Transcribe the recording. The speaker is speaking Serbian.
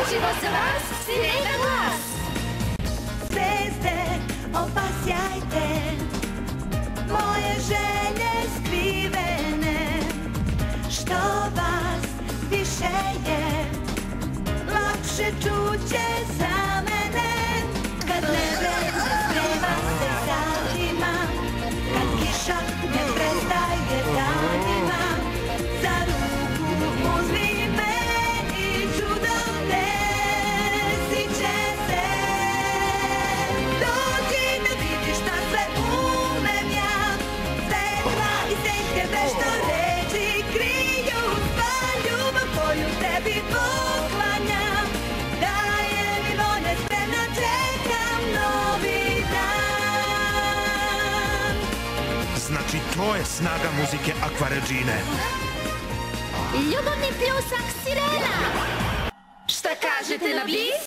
uživo za vas, Sirena glas. Zvezde, opasjajte moje želje skrivene. Što vas više je, lakše čuće za mene. Kad nebe sprema se satima, kad kiša ne prestaje danima, za ruku uzmi me i čudo desit će se. Dođi da vidiš šta sve umem ja, svetla i senke vešto reči kriju, sva ljubav koju tebi poklanjam, daje mi volje, spremna čekam novi dan. Znači, to je snaga muzike Aquaređine. Ljubavni pljusak Sirena. Šta kažete na bis?